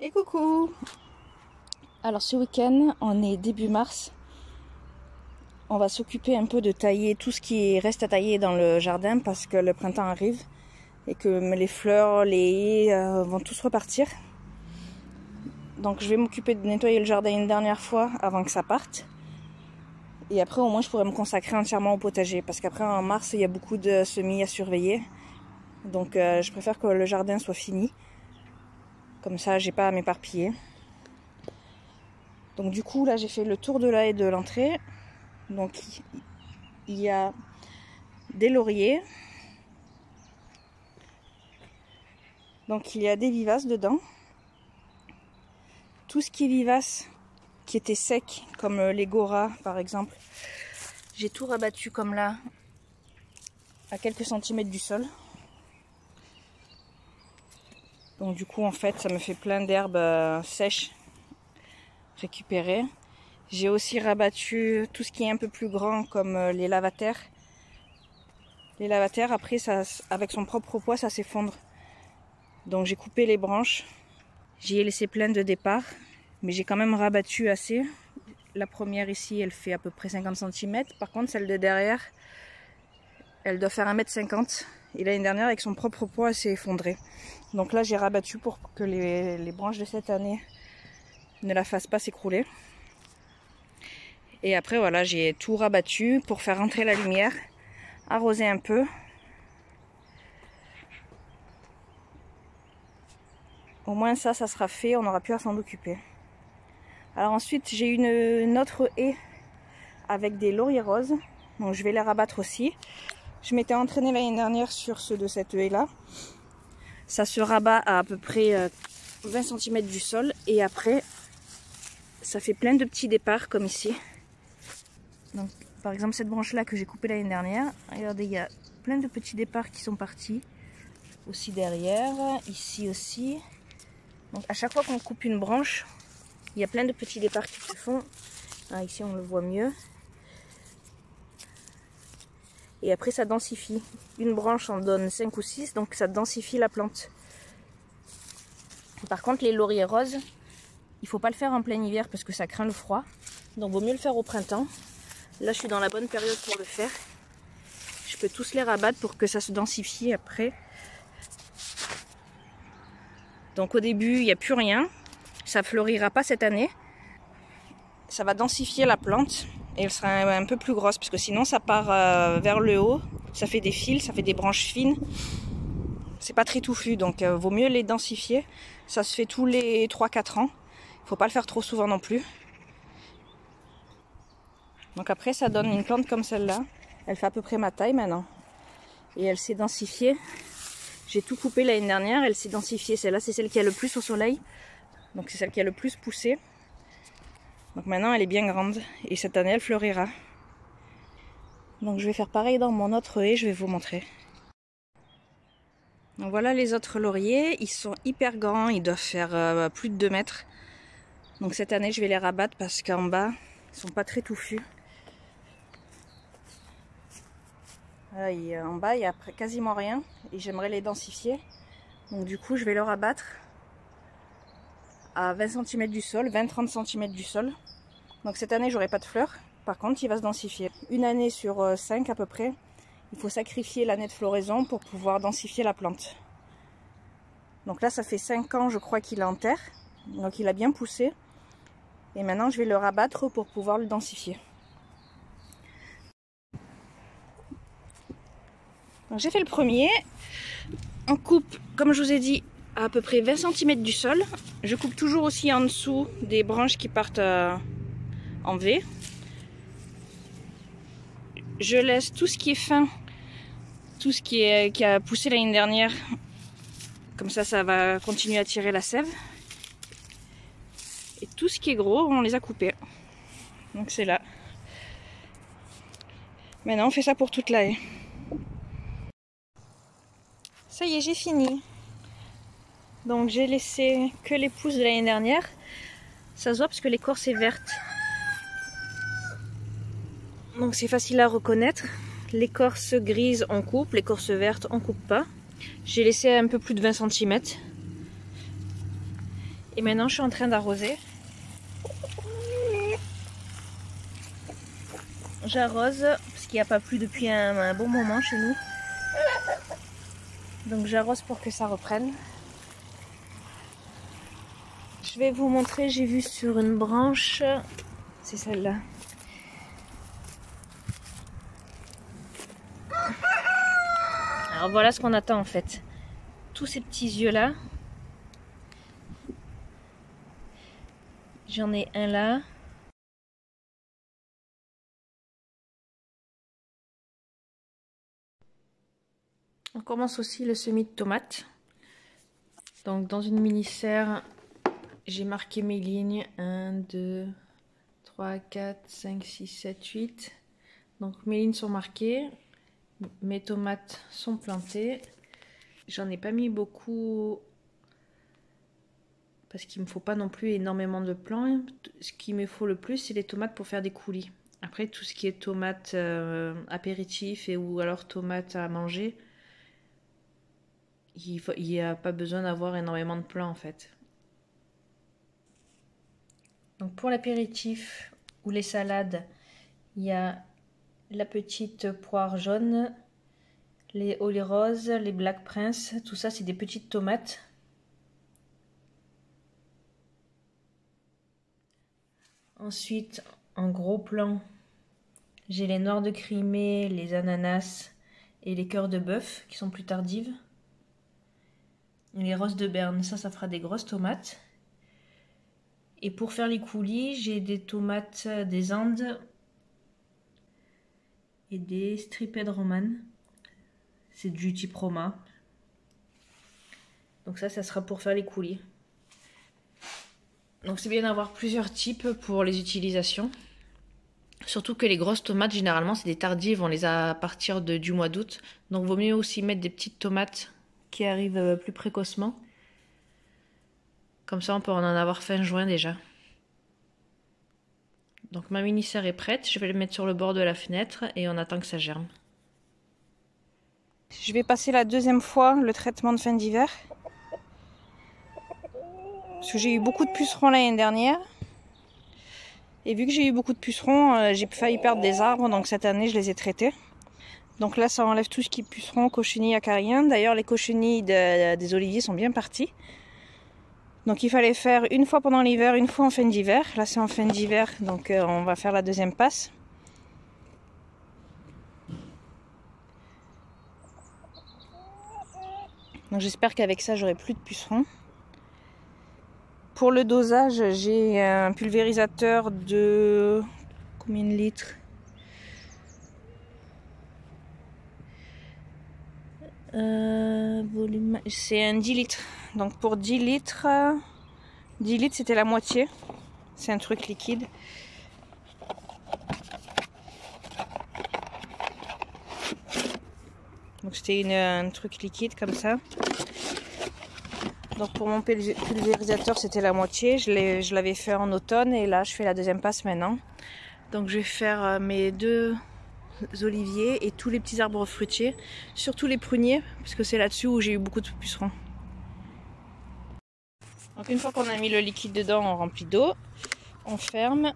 Et coucou! Alors ce week-end, on est début mars. On va s'occuper un peu de tailler tout ce qui reste à tailler dans le jardin parce que le printemps arrive et que les fleurs, les haies vont tous repartir. Donc je vais m'occuper de nettoyer le jardin une dernière fois avant que ça parte. Et après au moins je pourrai me consacrer entièrement au potager parce qu'après en mars il y a beaucoup de semis à surveiller. Donc je préfère que le jardin soit fini. Comme ça j'ai pas à m'éparpiller. Donc du coup là j'ai fait le tour de la haie de l'entrée. Donc il y a des lauriers. Donc il y a des vivaces dedans. Tout ce qui est vivace, qui était sec, comme les goras par exemple, j'ai tout rabattu comme là, à quelques centimètres du sol. Donc du coup en fait ça me fait plein d'herbes sèches récupérées. J'ai aussi rabattu tout ce qui est un peu plus grand comme les lavataires. Les lavataires après ça, avec son propre poids ça s'effondre. Donc j'ai coupé les branches. J'y ai laissé plein de départ. Mais j'ai quand même rabattu assez. La première ici elle fait à peu près 50 cm. Par contre celle de derrière elle doit faire 1,50 m. Et l'année dernière avec son propre poids elle s'est effondrée. Donc là j'ai rabattu pour que les branches de cette année ne la fassent pas s'écrouler. Et après voilà j'ai tout rabattu pour faire rentrer la lumière. Arroser un peu. Au moins ça sera fait, on n'aura plus à s'en occuper. Alors ensuite j'ai une autre haie avec des lauriers roses. Donc je vais les rabattre aussi. Je m'étais entraînée l'année dernière sur ceux de cette haie là. Ça se rabat à peu près 20 cm du sol. Et après ça fait plein de petits départs comme ici. Donc par exemple cette branche là que j'ai coupée l'année dernière. Regardez, il y a plein de petits départs qui sont partis. Aussi derrière, ici aussi. Donc à chaque fois qu'on coupe une branche, il y a plein de petits départs qui se font. Ah, ici on le voit mieux. Et après ça densifie. Une branche en donne 5 ou 6, donc ça densifie la plante. Par contre les lauriers roses, il ne faut pas le faire en plein hiver parce que ça craint le froid. Donc vaut mieux le faire au printemps. Là je suis dans la bonne période pour le faire. Je peux tous les rabattre pour que ça se densifie après. Donc au début il n'y a plus rien. Ça fleurira pas cette année. Ça va densifier la plante. Et elle sera un peu plus grosse parce que sinon ça part vers le haut, ça fait des fils, ça fait des branches fines. C'est pas très touffu donc vaut mieux les densifier. Ça se fait tous les 3-4 ans. Il faut pas le faire trop souvent non plus. Donc après ça donne une plante comme celle-là. Elle fait à peu près ma taille maintenant. Et elle s'est densifiée. J'ai tout coupé l'année dernière, elle s'est densifiée. Celle-là c'est celle qui a le plus au soleil. Donc c'est celle qui a le plus poussé. Donc maintenant elle est bien grande et cette année elle fleurira. Donc je vais faire pareil dans mon autre haie, je vais vous montrer. Donc voilà les autres lauriers, ils sont hyper grands, ils doivent faire plus de 2 mètres. Donc cette année je vais les rabattre parce qu'en bas ils sont pas très touffus. En bas il y a quasiment rien et j'aimerais les densifier. Donc du coup je vais le rabattre à 20 cm du sol, 20-30 cm du sol. Donc cette année j'aurai pas de fleurs, par contre il va se densifier. Une année sur 5 à peu près, il faut sacrifier l'année de floraison pour pouvoir densifier la plante. Donc là ça fait 5 ans je crois qu'il est en terre, donc il a bien poussé. Et maintenant je vais le rabattre pour pouvoir le densifier. Donc j'ai fait le premier, on coupe comme je vous ai dit à peu près 20 cm du sol. Je coupe toujours aussi en dessous des branches qui partent en V. Je laisse tout ce qui est fin, tout ce qui a poussé l'année dernière. Comme ça va continuer à tirer la sève. Et tout ce qui est gros, on les a coupés. Donc c'est là. Maintenant on fait ça pour toute la haie. Ça y est, j'ai fini. Donc j'ai laissé que les pousses de l'année dernière. Ça se voit parce que l'écorce est verte. Donc c'est facile à reconnaître. L'écorce grise on coupe, l'écorce verte on coupe pas. J'ai laissé un peu plus de 20 cm. Et maintenant je suis en train d'arroser. J'arrose parce qu'il n'y a pas plu depuis un bon moment chez nous. Donc j'arrose pour que ça reprenne. Je vais vous montrer, j'ai vu sur une branche, c'est celle-là. Alors voilà ce qu'on attend en fait. Tous ces petits yeux là. J'en ai un là. On commence aussi le semis de tomates. Donc dans une mini-serre, j'ai marqué mes lignes. 1, 2, 3, 4, 5, 6, 7, 8. Donc mes lignes sont marquées. Mes tomates sont plantées. J'en ai pas mis beaucoup parce qu'il me faut pas non plus énormément de plants. Ce qu'il me faut le plus, c'est les tomates pour faire des coulis. Après, tout ce qui est tomates apéritifs ou alors tomates à manger, il n'y a pas besoin d'avoir énormément de plants en fait. Donc pour l'apéritif ou les salades, il y a la petite poire jaune, les Holy Rose, les Black Prince, tout ça c'est des petites tomates. Ensuite, en gros plan, j'ai les noires de Crimée, les ananas et les cœurs de bœuf qui sont plus tardives. Et les roses de Berne, ça fera des grosses tomates. Et pour faire les coulis, j'ai des tomates des Andes et des striped roman. C'est du type Roma. Donc ça sera pour faire les coulis. Donc c'est bien d'avoir plusieurs types pour les utilisations. Surtout que les grosses tomates, généralement, c'est des tardives. On les a à partir du mois d'août. Donc vaut mieux aussi mettre des petites tomates qui arrivent plus précocement. Comme ça, on peut en avoir fin juin déjà. Donc ma mini-serre est prête. Je vais le mettre sur le bord de la fenêtre et on attend que ça germe. Je vais passer la deuxième fois le traitement de fin d'hiver. Parce que j'ai eu beaucoup de pucerons l'année dernière. Et vu que j'ai eu beaucoup de pucerons, j'ai failli perdre des arbres. Donc cette année, je les ai traités. Donc là, ça enlève tout ce qui est pucerons, cochenilles, acariens. D'ailleurs, les cochenilles des oliviers sont bien parties. Donc il fallait faire une fois pendant l'hiver, une fois en fin d'hiver. Là, c'est en fin d'hiver, donc on va faire la deuxième passe. Donc j'espère qu'avec ça, j'aurai plus de pucerons. Pour le dosage, j'ai un pulvérisateur de combien de litres? Volume, c'est un 10 litres. Donc pour 10 litres c'était la moitié. C'est un truc liquide. Donc c'était un truc liquide comme ça. Donc pour mon pulvérisateur c'était la moitié. Je l'avais fait en automne et là je fais la deuxième passe maintenant. Donc je vais faire mes 2 oliviers et tous les petits arbres fruitiers, surtout les pruniers, parce que c'est là-dessus où j'ai eu beaucoup de pucerons. Donc une fois qu'on a mis le liquide dedans, on remplit d'eau, on ferme,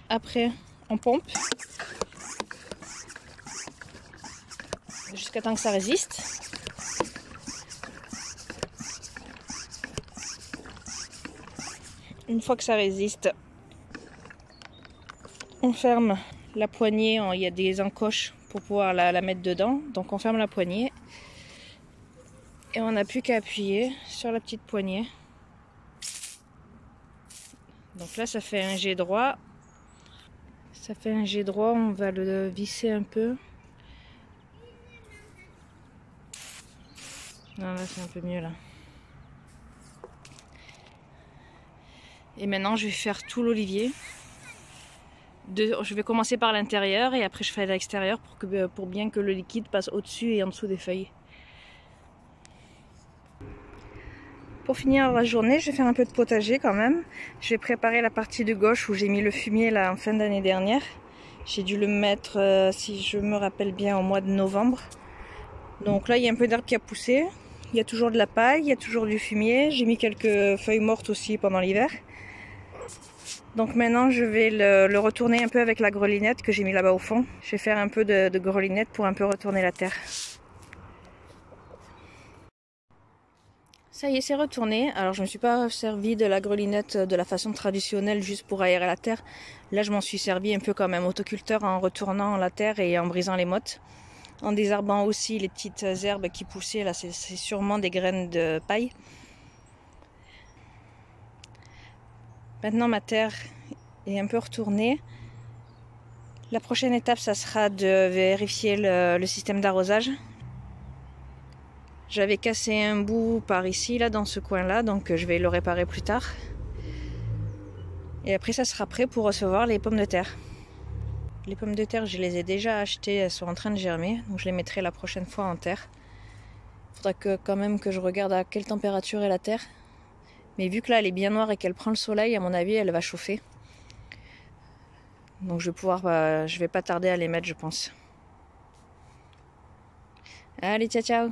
après on pompe, jusqu'à temps que ça résiste. Une fois que ça résiste, on ferme la poignée, il y a des encoches pour pouvoir la mettre dedans, donc on ferme la poignée et on n'a plus qu'à appuyer sur la petite poignée. Donc là ça fait un jet droit, on va le visser un peu. Non, là c'est un peu mieux là. Et maintenant je vais faire tout l'olivier. Je vais commencer par l'intérieur et après je fais à l'extérieur pour bien que le liquide passe au-dessus et en dessous des feuilles. Pour finir la journée, je vais faire un peu de potager quand même. Je vais préparer la partie de gauche où j'ai mis le fumier là en fin d'année dernière. J'ai dû le mettre, si je me rappelle bien, au mois de novembre. Donc là, il y a un peu d'herbe qui a poussé. Il y a toujours de la paille, il y a toujours du fumier. J'ai mis quelques feuilles mortes aussi pendant l'hiver. Donc maintenant je vais le retourner un peu avec la grelinette que j'ai mis là-bas au fond. Je vais faire un peu de grelinette pour un peu retourner la terre. Ça y est, c'est retourné. Alors je ne me suis pas servi de la grelinette de la façon traditionnelle juste pour aérer la terre. Là je m'en suis servi un peu comme un motoculteur en retournant la terre et en brisant les mottes. En désherbant aussi les petites herbes qui poussaient. Là c'est sûrement des graines de paille. Maintenant ma terre est un peu retournée. La prochaine étape ça sera de vérifier le système d'arrosage. J'avais cassé un bout par ici, là, dans ce coin-là, donc je vais le réparer plus tard. Et après, ça sera prêt pour recevoir les pommes de terre. Les pommes de terre, je les ai déjà achetées, elles sont en train de germer, donc je les mettrai la prochaine fois en terre. Il faudra quand même que je regarde à quelle température est la terre. Mais vu que là, elle est bien noire et qu'elle prend le soleil, à mon avis, elle va chauffer. Donc je vais pas tarder à les mettre, je pense. Allez, ciao, ciao!